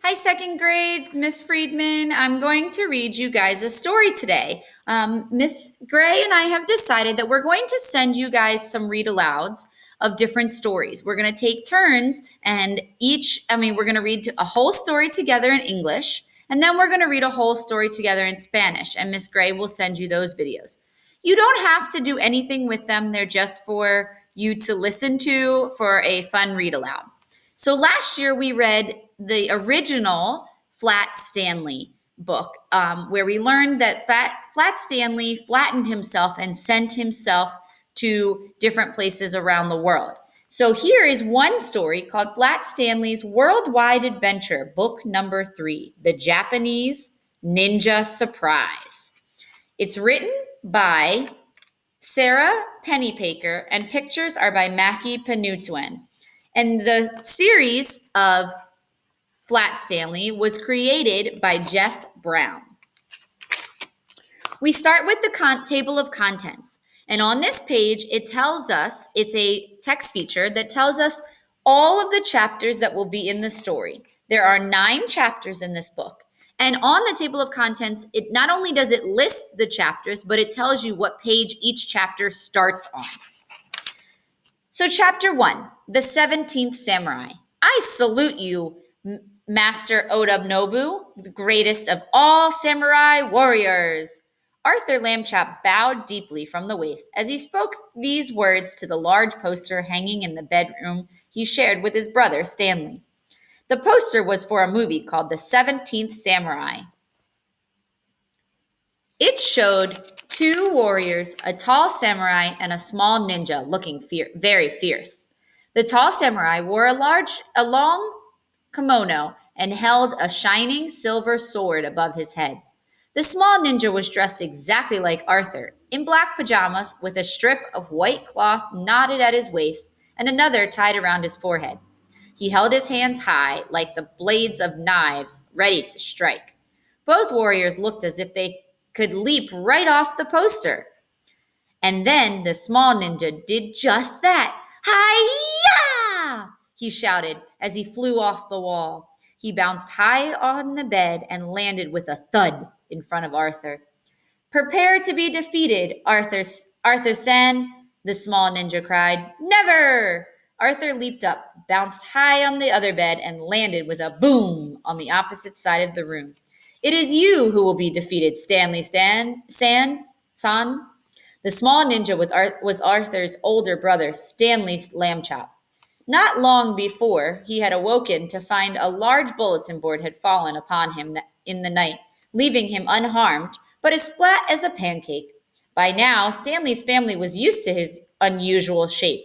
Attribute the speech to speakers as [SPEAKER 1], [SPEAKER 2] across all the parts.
[SPEAKER 1] Hi, second grade, Miss Friedman. I'm going to read you guys a story today. Miss Gray and I have decided that we're going to send you guys some read alouds of different stories. We're going to take turns and we're going to read a whole story together in English, and then we're going to read a whole story together in Spanish, and Miss Gray will send you those videos. You don't have to do anything with them, they're just for you to listen to for a fun read aloud. So last year we read the original Flat Stanley book, where we learned that Flat Stanley flattened himself and sent himself to different places around the world. So here is one story called Flat Stanley's Worldwide Adventure, book number 3, The Japanese Ninja Surprise. It's written by Sarah Pennypaker, and pictures are by Mackie Penutuen. And the series of Flat Stanley was created by Jeff Brown. We start with the table of contents. And on this page, it tells us, it's a text feature that tells us all of the chapters that will be in the story. There are 9 chapters in this book. And on the table of contents, it not only does it list the chapters, but it tells you what page each chapter starts on. So chapter 1, The 17th Samurai. I salute you, Master Oda-Nobu, the greatest of all samurai warriors. Arthur Lambchop bowed deeply from the waist as he spoke these words to the large poster hanging in the bedroom he shared with his brother Stanley. The poster was for a movie called The 17th Samurai. It showed 2 warriors, a tall samurai and a small ninja looking very fierce. The tall samurai wore a long kimono and held a shining silver sword above his head. The small ninja was dressed exactly like Arthur, in black pajamas with a strip of white cloth knotted at his waist and another tied around his forehead. He held his hands high like the blades of knives, ready to strike. Both warriors looked as if they could leap right off the poster. And then the small ninja did just that. Hi-ya! He shouted as he flew off the wall. He bounced high on the bed and landed with a thud in front of Arthur. Prepare to be defeated, Arthur-san, the small ninja cried. Never! Arthur leaped up, bounced high on the other bed, and landed with a boom on the opposite side of the room. It is you who will be defeated, Stanley San. The small ninja was Arthur's older brother, Stanley Lambchop. Not long before, he had awoken to find a large bulletin board had fallen upon him in the night, leaving him unharmed, but as flat as a pancake. By now, Stanley's family was used to his unusual shape,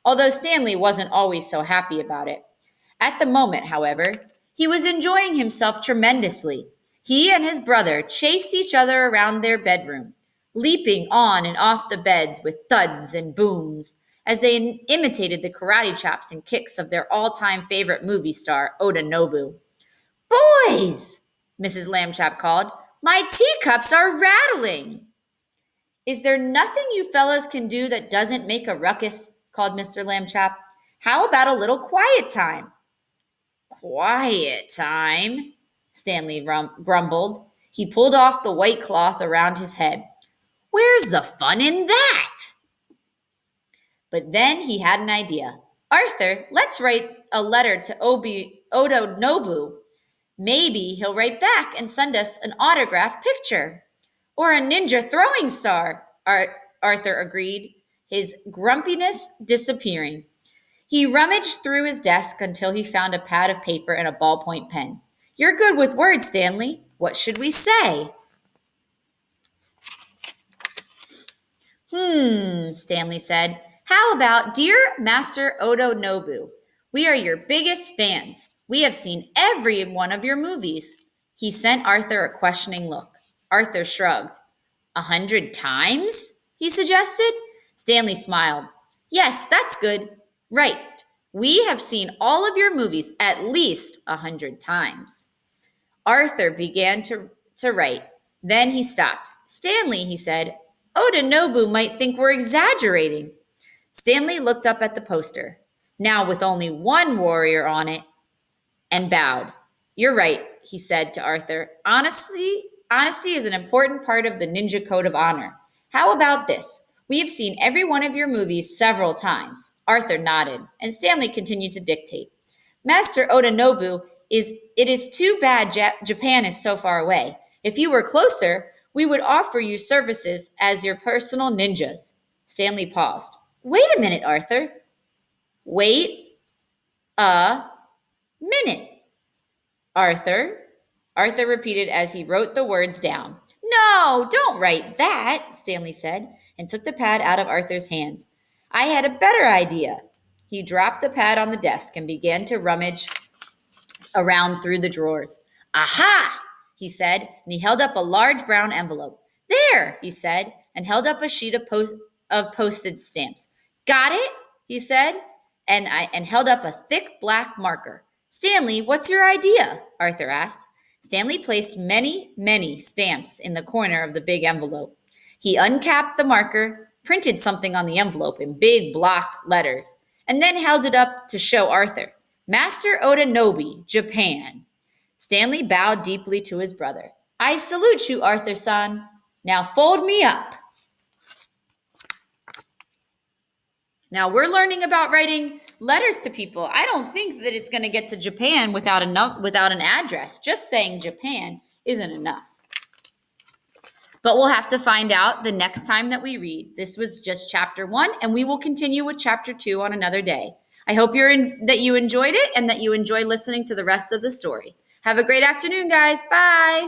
[SPEAKER 1] although Stanley wasn't always so happy about it. At the moment, however, he was enjoying himself tremendously. He and his brother chased each other around their bedroom, leaping on and off the beds with thuds and booms, as they imitated the karate chops and kicks of their all-time favorite movie star, Oda-Nobu. Boys, Mrs. Lambchop called, my teacups are rattling. Is there nothing you fellas can do that doesn't make a ruckus? Called Mr. Lambchop. How about a little quiet time? Quiet time? Stanley grumbled. He pulled off the white cloth around his head. Where's the fun in that? But then he had an idea. Arthur, let's write a letter to Oda-Nobu. Maybe he'll write back and send us an autographed picture. Or a ninja throwing star, Arthur agreed, his grumpiness disappearing. He rummaged through his desk until he found a pad of paper and a ballpoint pen. You're good with words, Stanley. What should we say? Stanley said. How about, Dear Master Oda-Nobu, we are your biggest fans. We have seen every one of your movies. He sent Arthur a questioning look. Arthur shrugged. 100 times? He suggested. Stanley smiled. Yes, that's good. Right. We have seen all of your movies at least 100 times. Arthur began to write. Then he stopped. Stanley, he said, Oda-Nobu might think we're exaggerating. Stanley looked up at the poster, now with only one warrior on it, and bowed. You're right, he said to Arthur. Honesty is an important part of the ninja code of honor. How about this? We have seen every one of your movies several times. Arthur nodded, and Stanley continued to dictate. Master Odanobu, it is too bad Japan is so far away. If you were closer, we would offer you services as your personal ninjas. Stanley paused. Wait a minute, Arthur. Wait a minute. Arthur. Arthur repeated as he wrote the words down. No, don't write that, Stanley said, and took the pad out of Arthur's hands. I had a better idea. He dropped the pad on the desk and began to rummage around through the drawers. Aha! He said, and he held up a large brown envelope. There, he said, and held up a sheet of postage stamps. Got it? He said, and held up a thick black marker. Stanley, what's your idea? Arthur asked. Stanley placed many stamps in the corner of the big envelope. He uncapped the marker, printed something on the envelope in big block letters, and then held it up to show Arthur. Master Odanobu, Japan. Stanley bowed deeply to his brother. I salute you, Arthur-san. Now fold me up. Now we're learning about writing letters to people. I don't think that it's going to get to Japan without an address. Just saying Japan isn't enough. But we'll have to find out the next time that we read. This was just chapter 1, and we will continue with chapter 2 on another day. I hope that you enjoyed it and that you enjoy listening to the rest of the story. Have a great afternoon, guys. Bye.